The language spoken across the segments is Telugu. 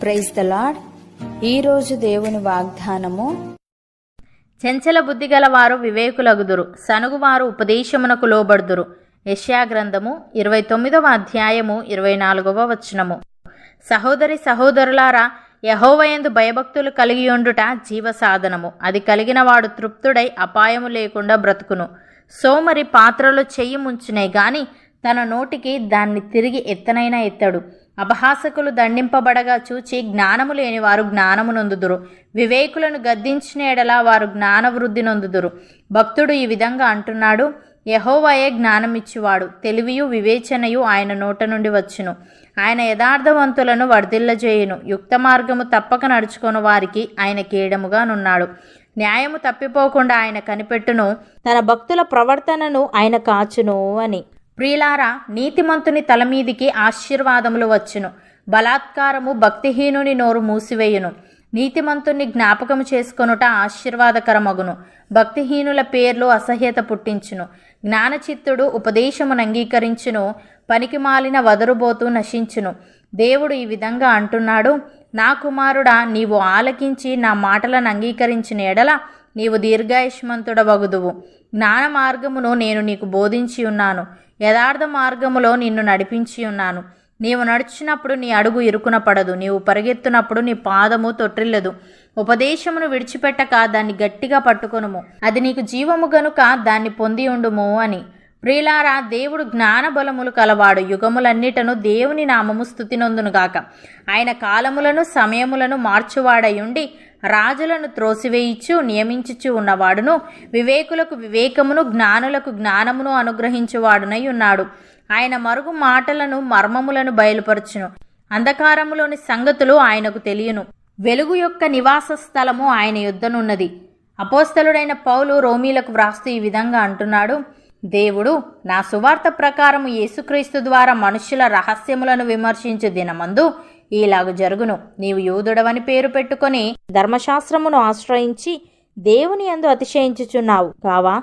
Praise the lord. ఈరోజు దేవుని వాగ్దానము, చెంచల బుద్ధి గల వారు వివేకులగుదురు, సనుగువారు ఉపదేశమునకు లోబడుదురు. యెషయా గ్రంథము 29వ అధ్యాయము 24వ వచనము. సహోదరి సహోదరులారా, యెహోవాయందు భయభక్తులు కలిగియుండుట జీవ సాధనము. అది కలిగిన వాడు తృప్తుడై అపాయము లేకుండా బ్రతుకును. సోమరి పాత్రలో చెయ్యి ముంచునే గాని తన నోటికి దాన్ని తిరిగి ఎత్తనైనా ఎత్తడు. అపహాసకులు దండింపబడగా చూచి జ్ఞానము లేని వారు జ్ఞానము నొందుదురు. వివేకులను గద్దించిన ఎడల వారు జ్ఞానవృద్ధి నొందుదురు. భక్తుడు ఈ విధంగా అంటున్నాడు, యెహోవాయే జ్ఞానమిచ్చువాడు, తెలివియు వివేచనయు ఆయన నోట నుండి వచ్చును. ఆయన యథార్థవంతులను వర్ధిల్లజేయును. యుక్త మార్గము తప్పక నడుచుకొని వారికి ఆయన కీడముగానున్నాడు. న్యాయము తప్పిపోకుండా ఆయన కనిపెట్టును, తన భక్తుల ప్రవర్తనను ఆయన కాచును అని. ప్రియులారా, నీతిమంతుని తలమీదికి ఆశీర్వాదములు వచ్చును. బలాత్కారము భక్తిహీనుని నోరు మూసివేయును. నీతిమంతుని జ్ఞాపకము చేసుకొనుట ఆశీర్వాదకరమగును. భక్తిహీనుల పేర్లు అసహ్యత పుట్టించును. జ్ఞానచిత్తుడు ఉపదేశమును అంగీకరించును. పనికిమాలిన వదరుబోతు నశించును. దేవుడు ఈ విధంగా అంటున్నాడు, నా కుమారుడా, నీవు ఆలకించి నా మాటలను అంగీకరించిన ఎడల నీవు దీర్ఘాయుష్మంతుడవగుదువు. జ్ఞాన మార్గమును నేను నీకు బోధించి ఉన్నాను. యథార్థ మార్గములో నిన్ను నడిపించి ఉన్నాను. నీవు నడుచినప్పుడు నీ అడుగు ఇరుకున పడదు. నీవు పరిగెత్తునప్పుడు నీ పాదము తొట్టిల్లదు. ఉపదేశమును విడిచిపెట్టక దాన్ని గట్టిగా పట్టుకొనుము. అది నీకు జీవము గనుక దాన్ని పొంది ఉండుము అని. ప్రియులారా, దేవుడు జ్ఞాన బలములు కలవాడు. యుగములన్నిటను దేవుని నామము స్తుతినొందునుగాక. ఆయన కాలములను సమయములను మార్చువాడయుండి రాజులను త్రోసివేయిచ్చు నియమించుచు ఉన్నవాడును, వివేకులకు వివేకమును జ్ఞానులకు జ్ఞానమును అనుగ్రహించువాడునై ఉన్నాడు. ఆయన మరుగు మాటలను మర్మములను బయలుపరచును. అంధకారములోని సంగతులు ఆయనకు తెలియను. వెలుగు యొక్క నివాస స్థలము ఆయన యుద్ధనున్నది. అపోస్తలుడైన పౌలు రోమీలకు వ్రాస్తూ ఈ విధంగా అంటున్నాడు, దేవుడు నా సువార్త ప్రకారము యేసుక్రీస్తు ద్వారా మనుష్యుల రహస్యములను విమర్శించు దినమందు ఈలాగు జరుగును. నీవు యూదుడవని పేరు పెట్టుకొని ధర్మశాస్త్రమును ఆశ్రయించి దేవుని యందు అతిశయించుచున్నావు కావా?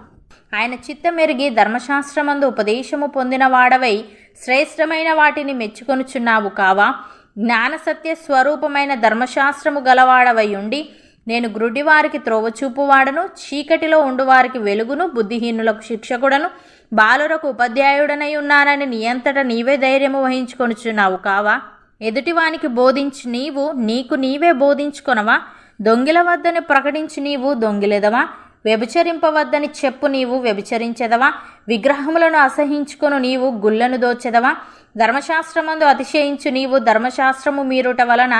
ఆయన చిత్తమెరిగి ధర్మశాస్త్రమందు ఉపదేశము పొందిన వాడవై శ్రేష్టమైన వాటిని మెచ్చుకొనుచున్నావు కావా? జ్ఞాన సత్య స్వరూపమైన ధర్మశాస్త్రము గలవాడవై ఉండి నేను గ్రుడ్డివారికి త్రోవచూపువాడను, చీకటిలో ఉండువారికి వెలుగును, బుద్ధిహీనులకు శిక్షకుడను, బాలురకు ఉపాధ్యాయుడనై ఉన్నానని నీ అంతట నీవే ధైర్యము వహించుకొనుచున్నావు కావా? ఎదుటివానికి బోధించి నీవు నీకు నీవే బోధించుకొనవా? దొంగిల వద్దని ప్రకటించి నీవు దొంగిలెదవా? వ్యభిచరింపవద్దని చెప్పు నీవు వ్యభిచరించెదవా? విగ్రహములను అసహించుకొను నీవు గుళ్ళను దోచెదవా? ధర్మశాస్త్రమందు అతిశయించు నీవు ధర్మశాస్త్రము మీరుట వలన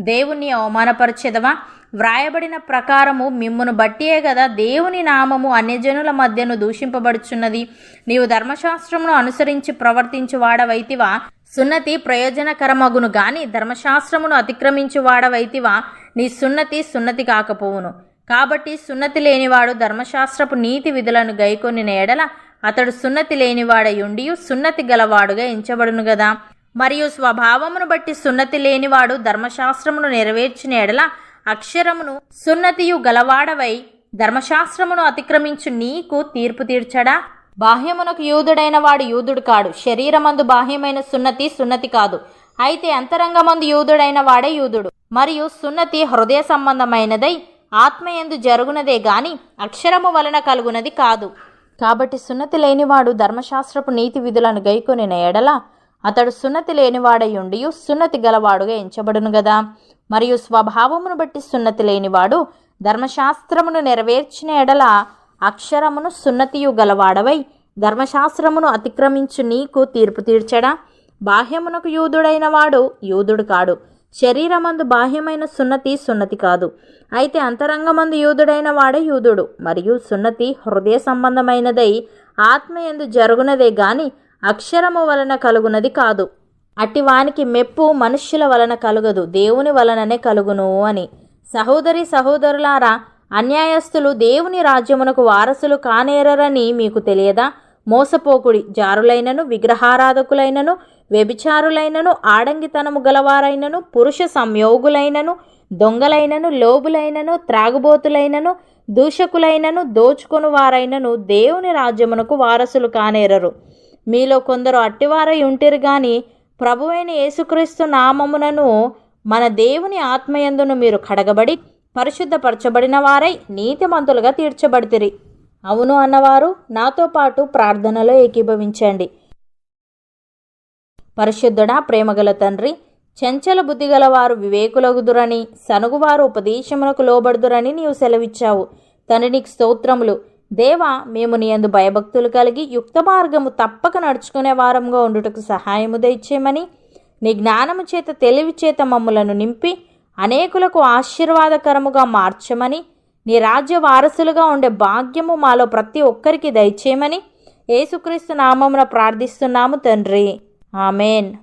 దేవుణ్ణి అవమానపరచెదవా? వ్రాయబడిన ప్రకారము మిమ్మును బట్టియే గదా దేవుని నామము అన్యజనుల మధ్యను దూషింపబడుచున్నది. నీవు ధర్మశాస్త్రమును అనుసరించి ప్రవర్తించు వాడవైతివా? సున్నతి ప్రయోజనకరమగును గాని ధర్మశాస్త్రమును అతిక్రమించు వాడవైతివా? నీ సున్నతి కాకపోవును. కాబట్టి సున్నతి లేనివాడు ధర్మశాస్త్రపు నీతి విధులను గైకొనిన ఎడల అతడు సున్నతి లేనివాడయుండియు సున్నతి గలవాడుగా ఎంచబడును గదా. మరియు స్వభావమును బట్టి సున్నతి లేనివాడు ధర్మశాస్త్రమును నెరవేర్చిన ఎడల అక్షరమును సున్నతియు గలవాడవై ధర్మశాస్త్రమును అతిక్రమించు నీకు తీర్పు తీర్చడా? బాహ్యమునకు యూదుడైన వాడు యూదుడు కాడు. శరీరమందు బాహ్యమైన సున్నతి కాదు, అయితే అంతరంగమందు యూదుడైన వాడే యూదుడు. మరియు సున్నతి హృదయ సంబంధమైనదై ఆత్మయందు జరుగునదే గాని అక్షరము వలన కలుగునది కాదు. కాబట్టి సున్నతి లేనివాడు ధర్మశాస్త్రపు నీతి విధులను గైకొనిన ఎడల అతడు సున్నతి లేనివాడయుండియు సున్నతి గలవాడుగా ఎంచబడును గదా. మరియు స్వభావమును బట్టి సున్నతి లేనివాడు ధర్మశాస్త్రమును నెరవేర్చిన ఎడల అక్షరమును సున్నతియు గలవాడవై ధర్మశాస్త్రమును అతిక్రమించు నీకు తీర్పు తీర్చడా? బాహ్యమునకు యూదుడైన వాడు యూదుడు కాడు. శరీరమందు బాహ్యమైన సున్నతి కాదు, అయితే అంతరంగమందు యూదుడైన వాడే యూదుడు. మరియు సున్నతి హృదయ సంబంధమైనదై ఆత్మయందు జరుగునదే గాని అక్షరము వలన కలుగునది కాదు. అట్టివానికి మెప్పు మనుష్యుల వలన కలుగదు, దేవుని వలననే కలుగును అని. సహోదరి సహోదరులారా, అన్యాయస్తులు దేవుని రాజ్యమునకు వారసులు కానేరరని మీకు తెలియదా? మోసపోకుడి, జారులైనను, విగ్రహారాధకులైనను, వ్యభిచారులైనను, ఆడంగితనము గలవారైనను, పురుష సంయోగులైనను, దొంగలైనను, లోబులైనను, త్రాగుబోతులైనను, దూషకులైనను, దోచుకొను వారైనను దేవుని రాజ్యమునకు వారసులు కానేరరు. మీలో కొందరు అట్టివారై ఉంటిరు గాని ప్రభువైన యేసుక్రీస్తు నామమునను మన దేవుని ఆత్మయందును మీరు కడగబడి పరిశుద్ధపరచబడిన వారై నీతిమంతులుగా తీర్చబడితిరి. అవును అన్నవారు నాతో పాటు ప్రార్థనలో ఏకీభవించండి. పరిశుద్ధుడా, ప్రేమగల తండ్రి, చంచల బుద్ధిగల వారు వివేకులగుదురని, సనుగువారు ఉపదేశమునకు లోబడుదురని నీవు సెలవిచ్చావు. తండ్రి, నీకు స్తోత్రములు. దేవా, మేము నీ యందు భయభక్తులు కలిగి యుక్త మార్గము తప్పక నడుచుకునే వారంగా ఉండుటకు సహాయము దయచేయమని, నీ జ్ఞానము చేత తెలివి చేత మమ్ములను నింపి అనేకులకు ఆశీర్వాదకరముగా మార్చమని, నీ రాజ్య వారసులుగా ఉండే భాగ్యము మాలో ప్రతి ఒక్కరికి దయచేయమని యేసుక్రీస్తు నామమున ప్రార్థిస్తున్నాము తండ్రి. ఆమెన్.